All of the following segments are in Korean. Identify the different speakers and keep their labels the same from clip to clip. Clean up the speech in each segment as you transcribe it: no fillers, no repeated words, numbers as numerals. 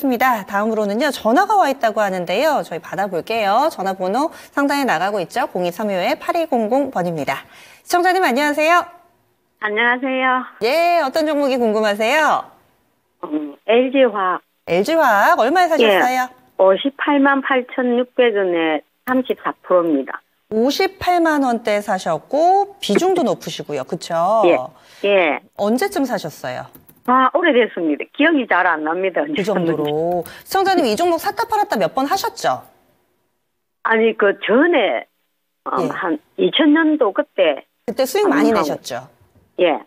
Speaker 1: 알겠습니다. 다음으로는요, 전화가 와 있다고 하는데요. 저희 받아볼게요. 전화번호 상단에 나가고 있죠. 0235-8200번입니다. 시청자님 안녕하세요.
Speaker 2: 안녕하세요.
Speaker 1: 예, 어떤 종목이 궁금하세요?
Speaker 2: LG화학.
Speaker 1: LG화학 얼마에 사셨어요?
Speaker 2: 예, 58만 8,600원에 34%입니다.
Speaker 1: 58만 원대 사셨고 비중도 높으시고요. 그쵸?
Speaker 2: 예. 예.
Speaker 1: 언제쯤 사셨어요?
Speaker 2: 아, 오래됐습니다. 기억이 잘 안 납니다.
Speaker 1: 그 정도로. 시청자님 이 종목 샀다 팔았다 몇 번 하셨죠?
Speaker 2: 아니, 그 전에,
Speaker 1: 예.
Speaker 2: 한 2000년도
Speaker 1: 그때 수익 많이 내셨죠?
Speaker 2: 예.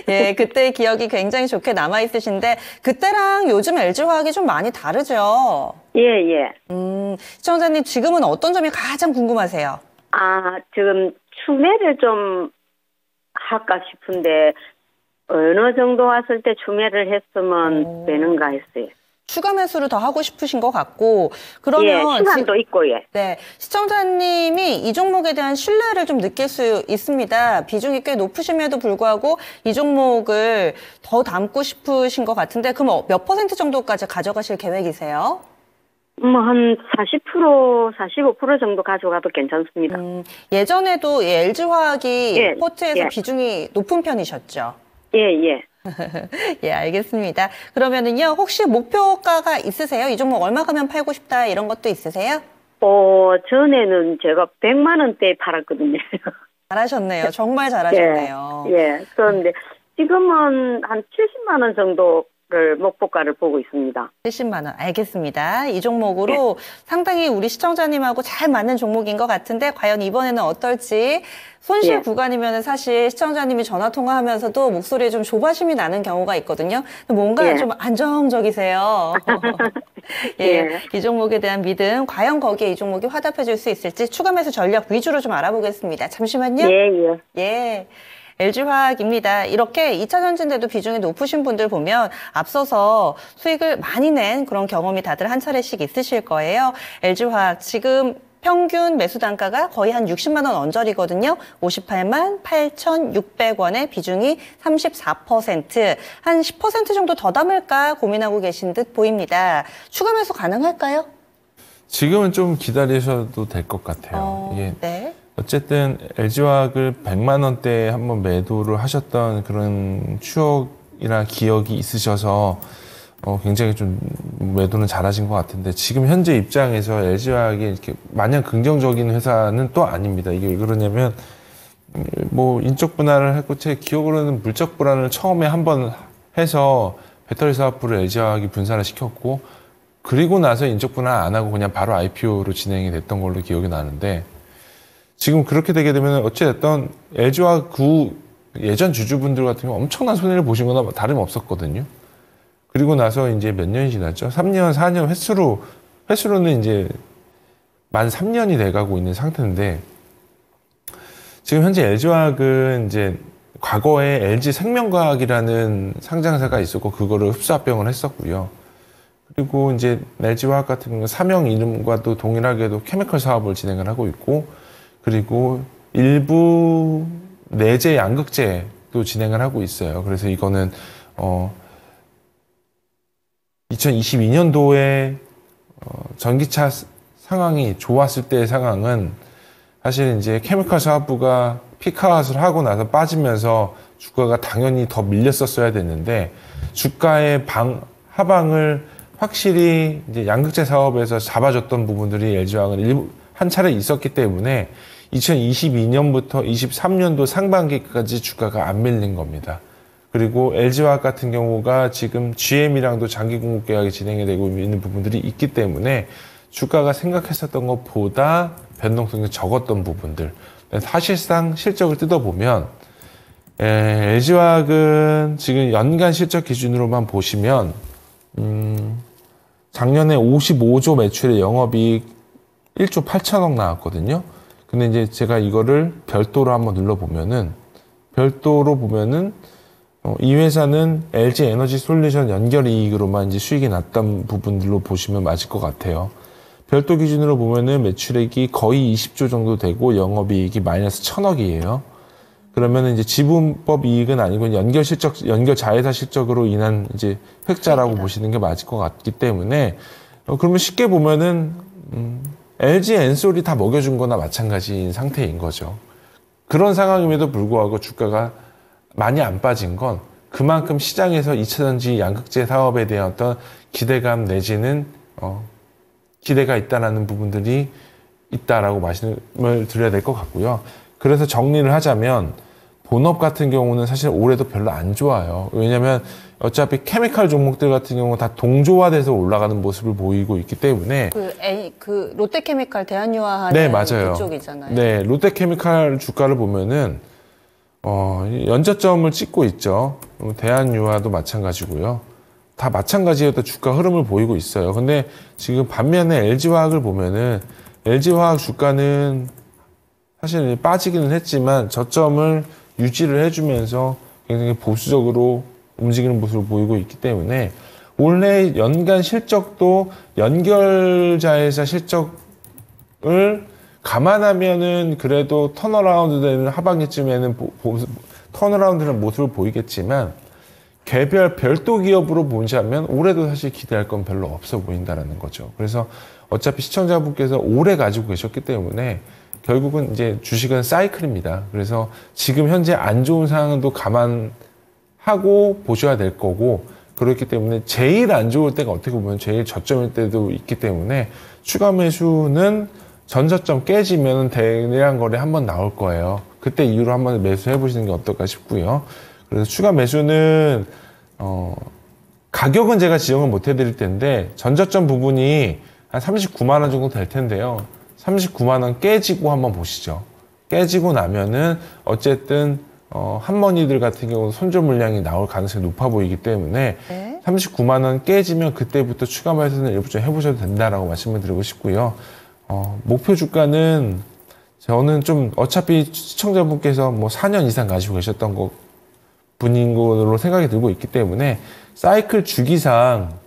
Speaker 1: 예, 그때 기억이 굉장히 좋게 남아있으신데, 그때랑 요즘 LG화학이 좀 많이 다르죠?
Speaker 2: 예, 예.
Speaker 1: 시청자님 지금은 어떤 점이 가장 궁금하세요?
Speaker 2: 아, 지금 추매를 좀 할까 싶은데, 어느 정도 왔을 때 추매를 했으면 되는가 했어요.
Speaker 1: 추가 매수를 더 하고 싶으신 것 같고, 그러면.
Speaker 2: 예, 시간도 있고, 예.
Speaker 1: 네. 시청자님이 이 종목에 대한 신뢰를 좀 느낄 수 있습니다. 비중이 꽤 높으심에도 불구하고 이 종목을 더 담고 싶으신 것 같은데, 그럼 몇 % 정도까지 가져가실 계획이세요?
Speaker 2: 한 40%, 45% 정도 가져가도 괜찮습니다.
Speaker 1: 예전에도 LG화학이
Speaker 2: 예,
Speaker 1: 포트에서
Speaker 2: 예.
Speaker 1: 비중이 높은 편이셨죠?
Speaker 2: 예, 예.
Speaker 1: 예, 알겠습니다. 그러면은요, 혹시 목표가가 있으세요? 이 종목 얼마 가면 팔고 싶다, 이런 것도 있으세요?
Speaker 2: 전에는 제가 100만 원대에 팔았거든요.
Speaker 1: 잘하셨네요. 정말 잘하셨네요.
Speaker 2: 예. 그런데 지금은 한 70만 원 정도를 목표가를 보고 있습니다.
Speaker 1: 70만 원. 알겠습니다. 이 종목으로 상당히 우리 시청자님하고 잘 맞는 종목인 것 같은데 과연 이번에는 어떨지 손실 구간이면 사실 시청자님이 전화 통화하면서도 목소리에 좀 조바심이 나는 경우가 있거든요. 뭔가 좀 안정적이세요. 예. 이 종목에 대한 믿음, 과연 거기에 이 종목이 화답해 줄 수 있을지 추가 매수 전략 위주로 좀 알아보겠습니다. 잠시만요.
Speaker 2: 예.
Speaker 1: 예. LG화학입니다. 이렇게 2차 전지인데도 비중이 높으신 분들 보면 앞서서 수익을 많이 낸 그런 경험이 다들 한 차례씩 있으실 거예요. LG화학 지금 평균 매수 단가가 거의 한 60만 원 언저리거든요. 58만 8,600원의 비중이 34%, 한 10% 정도 더 담을까 고민하고 계신 듯 보입니다. 추가 매수 가능할까요?
Speaker 3: 지금은 좀 기다리셔도 될 것 같아요. 이게
Speaker 1: 네.
Speaker 3: 어쨌든 LG화학을 100만 원대에 한번 매도를 하셨던 그런 추억이나 기억이 있으셔서 굉장히 좀 매도는 잘하신 것 같은데 지금 현재 입장에서 LG화학이 이렇게 마냥 긍정적인 회사는 또 아닙니다. 이게 왜 그러냐면 뭐 인적 분할을 했고 제 기억으로는 물적 분할을 처음에 한번 해서 배터리 사업부를 LG화학이 분산을 시켰고 그리고 나서 인적 분할 안 하고 그냥 바로 IPO로 진행이 됐던 걸로 기억이 나는데 지금 그렇게 되게 되면 어찌됐든 LG화학 예전 주주분들 같은 경우 엄청난 손해를 보신 거나 다름없었거든요. 그리고 나서 이제 몇 년이 지났죠? 3년, 4년 횟수로는 이제 만 3년이 돼가고 있는 상태인데 지금 현재 LG화학은 이제 과거에 LG생명과학이라는 상장사가 있었고 그거를 흡수합병을 했었고요. 그리고 이제 LG화학 같은 경우는 사명 이름과도 동일하게도 케미컬 사업을 진행을 하고 있고 그리고 일부 내재 양극재도 진행을 하고 있어요. 그래서 이거는 2022년도에 전기차 상황이 좋았을 때의 상황은 사실 이제 케미컬 사업부가 피크아웃을 하고 나서 빠지면서 주가가 당연히 더 밀렸었어야 됐는데 주가의 하방을 확실히 이제 양극재 사업에서 잡아줬던 부분들이 LG화학은 한 차례 있었기 때문에 2022년부터 23년도 상반기까지 주가가 안 밀린 겁니다. 그리고 LG화학 같은 경우가 지금 GM이랑도 장기 공급 계약이 진행이 되고 있는 부분들이 있기 때문에 주가가 생각했었던 것보다 변동성이 적었던 부분들. 사실상 실적을 뜯어보면 LG화학은 지금 연간 실적 기준으로만 보시면 작년에 55조 매출의 영업이익 1조 8천억 나왔거든요. 근데 이제 제가 이거를 별도로 한번 눌러보면은 이 회사는 LG 에너지 솔루션 연결 이익으로만 이제 수익이 났던 부분들로 보시면 맞을 것 같아요. 별도 기준으로 보면은 매출액이 거의 20조 정도 되고 영업이익이 마이너스 1,000억이에요. 그러면 이제 지분법 이익은 아니고 연결 실적, 연결 자회사 실적으로 인한 이제 획자라고 보시는 게 맞을 것 같기 때문에 그러면 쉽게 보면은 LG, 엔솔이 다 먹여준 거나 마찬가지인 상태인 거죠. 그런 상황임에도 불구하고 주가가 많이 안 빠진 건 그만큼 시장에서 2차전지 양극재 사업에 대한 어떤 기대감 내지는 기대가 있다라는 부분들이 있다라고 말씀을 드려야 될 것 같고요. 그래서 정리를 하자면 본업 같은 경우는 사실 올해도 별로 안 좋아요. 왜냐하면 어차피 케미칼 종목들 같은 경우 다 동조화돼서 올라가는 모습을 보이고 있기 때문에
Speaker 1: 그 롯데케미칼 대한유화하는
Speaker 3: 네, 맞아요.
Speaker 1: 그쪽이잖아요.
Speaker 3: 네, 롯데케미칼 주가를 보면은 연저점을 찍고 있죠. 대한유화도 마찬가지고요. 다 마찬가지로 주가 흐름을 보이고 있어요. 근데 지금 반면에 LG화학을 보면은 LG화학 주가는 사실 빠지기는 했지만 저점을 유지를 해주면서 굉장히 보수적으로 움직이는 모습을 보이고 있기 때문에 올해 연간 실적도 연결자회사 실적을 감안하면은 그래도 턴어라운드 되는 하반기쯤에는 턴어라운드는 모습을 보이겠지만 개별 별도 기업으로 보자면 올해도 사실 기대할 건 별로 없어 보인다라는 거죠. 그래서 어차피 시청자분께서 오래 가지고 계셨기 때문에 결국은 이제 주식은 사이클입니다. 그래서 지금 현재 안 좋은 상황도 감안하고 보셔야 될 거고 그렇기 때문에 제일 안 좋을 때가 어떻게 보면 제일 저점일 때도 있기 때문에 추가 매수는 전저점 깨지면 대량 거래 한번 나올 거예요. 그때 이후로 한번 매수해 보시는 게 어떨까 싶고요. 그래서 추가 매수는 가격은 제가 지정을 못 해드릴 텐데 전저점 부분이 한 39만 원 정도 될 텐데요. 39만 원 깨지고 한번 보시죠. 깨지고 나면은 어쨌든 한머니들 같은 경우는 손절 물량이 나올 가능성이 높아 보이기 때문에
Speaker 1: 네.
Speaker 3: 39만 원 깨지면 그때부터 추가 매수는 일부 좀 해보셔도 된다라고 말씀을 드리고 싶고요. 목표 주가는 저는 좀 어차피 시청자분께서 뭐 4년 이상 가지고 계셨던 분인 걸로 생각이 들고 있기 때문에 사이클 주기상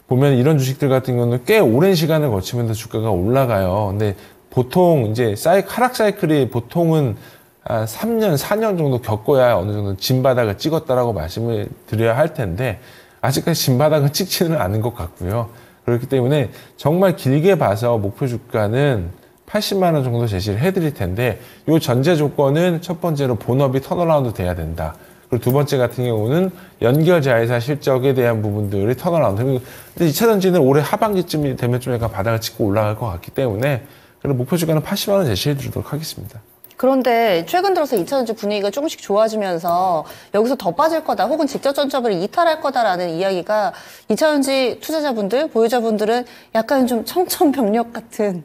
Speaker 3: 보면 이런 주식들 같은 경우는 꽤 오랜 시간을 거치면서 주가가 올라가요. 근데 보통 이제 하락 사이클이 보통은 3년, 4년 정도 겪어야 어느 정도 진바닥을 찍었다라고 말씀을 드려야 할 텐데 아직까지 진바닥을 찍지는 않은 것 같고요. 그렇기 때문에 정말 길게 봐서 목표 주가는 80만 원 정도 제시를 해드릴 텐데 이 전제 조건은 첫 번째로 본업이 턴어라운드 돼야 된다. 그리고 두 번째 같은 경우는 연결 자회사 실적에 대한 부분들이 턴어라운드. 근데 2차전지는 올해 하반기쯤이 되면 좀 약간 바닥을 찍고 올라갈 것 같기 때문에 그런 목표 주가는 80만 원 제시해 드리도록 하겠습니다.
Speaker 1: 그런데 최근 들어서 2차전지 분위기가 조금씩 좋아지면서 여기서 더 빠질 거다 혹은 직접 전접을 이탈할 거다라는 이야기가 2차전지 투자자분들, 보유자분들은 약간 좀 청천벽력 같은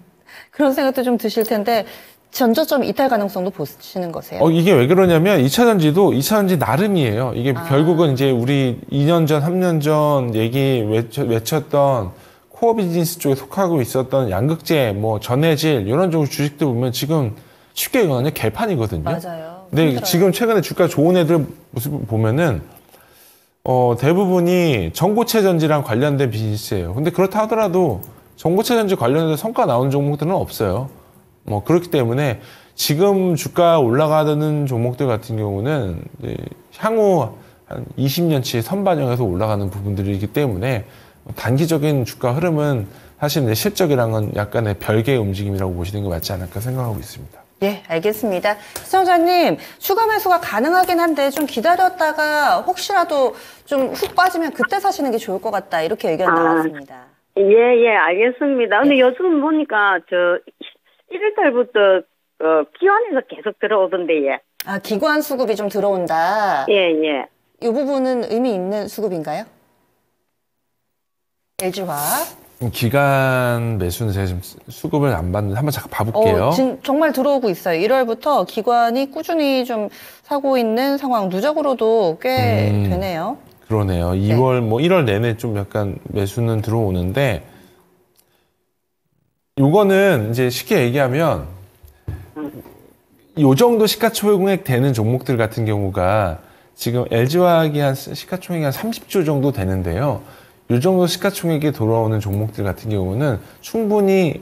Speaker 1: 그런 생각도 좀 드실 텐데 전저점 이탈 가능성도 보시는 거세요?
Speaker 3: 이게 왜 그러냐면 2차전지 나름이에요. 이게 결국은 이제 우리 2년 전, 3년 전 외쳤던 코어 비즈니스 쪽에 속하고 있었던 양극재, 뭐 전해질 이런 종류 주식들 보면 지금 쉽게 얘기하면 개판이거든요.
Speaker 1: 맞아요.
Speaker 3: 근데
Speaker 1: 힘들어요.
Speaker 3: 지금 최근에 주가 좋은 애들 모습을 보면은 대부분이 전고체 전지랑 관련된 비즈니스예요. 근데 그렇다 하더라도 전고체 전지 관련해서 성과 나온 종목들은 없어요. 뭐 그렇기 때문에 지금 주가 올라가는 종목들 같은 경우는 향후 한 20년치의 선반영해서 올라가는 부분들이기 때문에 단기적인 주가 흐름은 사실 내 실적이랑은 약간의 별개의 움직임이라고 보시는 게 맞지 않을까 생각하고 있습니다.
Speaker 1: 예, 알겠습니다. 시청자님, 추가 매수가 가능하긴 한데 좀 기다렸다가 혹시라도 좀 훅 빠지면 그때 사시는 게 좋을 것 같다. 이렇게 의견 나왔습니다.
Speaker 2: 예, 알겠습니다. 근데 요즘 보니까 1월달부터 기관에서 계속 들어오던데, 예.
Speaker 1: 아, 기관 수급이 좀 들어온다.
Speaker 2: 예.
Speaker 1: 이 부분은 의미 있는 수급인가요? LG화학.
Speaker 3: 기간 매수는 제가 지금 수급을 안 받는데 한번 잠깐 봐볼게요.
Speaker 1: 정말 들어오고 있어요. 1월부터 기관이 꾸준히 좀 사고 있는 상황, 누적으로도 꽤 되네요.
Speaker 3: 그러네요. 2월, 뭐 1월 내내 좀 약간 매수는 들어오는데 요거는 이제 쉽게 얘기하면 요 정도 시가총액 되는 종목들 같은 경우가 지금 LG화학이 한 시가총액이 한 30조 정도 되는데요. 이 정도 시가총액이 돌아오는 종목들 같은 경우는 충분히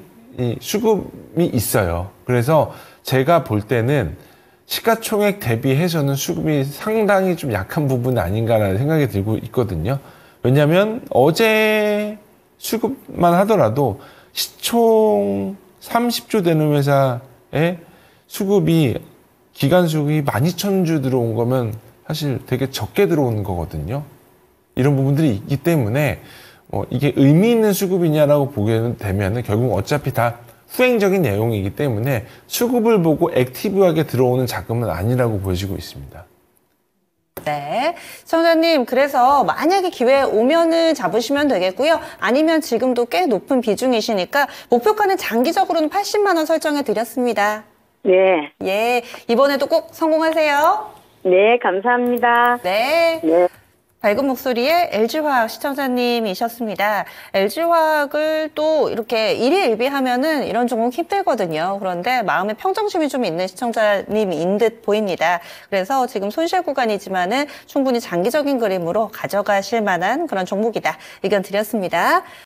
Speaker 3: 수급이 있어요. 그래서 제가 볼 때는 시가총액 대비해서는 수급이 상당히 좀 약한 부분 아닌가라는 생각이 들고 있거든요. 왜냐하면 어제 수급만 하더라도 시총 30조 되는 회사의 수급이 기간 수급이 12,000주 들어온 거면 사실 되게 적게 들어오는 거거든요. 이런 부분들이 있기 때문에 이게 의미 있는 수급이냐라고 보게 되면 결국 어차피 다 후행적인 내용이기 때문에 수급을 보고 액티브하게 들어오는 자금은 아니라고 보여지고 있습니다.
Speaker 1: 네. 시청자님, 그래서 만약에 기회 오면은 잡으시면 되겠고요. 아니면 지금도 꽤 높은 비중이시니까 목표가는 장기적으로는 80만 원 설정해 드렸습니다.
Speaker 2: 네.
Speaker 1: 예. 이번에도 꼭 성공하세요.
Speaker 2: 네, 감사합니다.
Speaker 1: 네.
Speaker 2: 네.
Speaker 1: 밝은 목소리의 LG화학 시청자님이셨습니다. LG화학을 또 이렇게 일희일비하면은 이런 종목 힘들거든요. 그런데 마음에 평정심이 좀 있는 시청자님인 듯 보입니다. 그래서 지금 손실 구간이지만은 충분히 장기적인 그림으로 가져가실 만한 그런 종목이다. 의견 드렸습니다.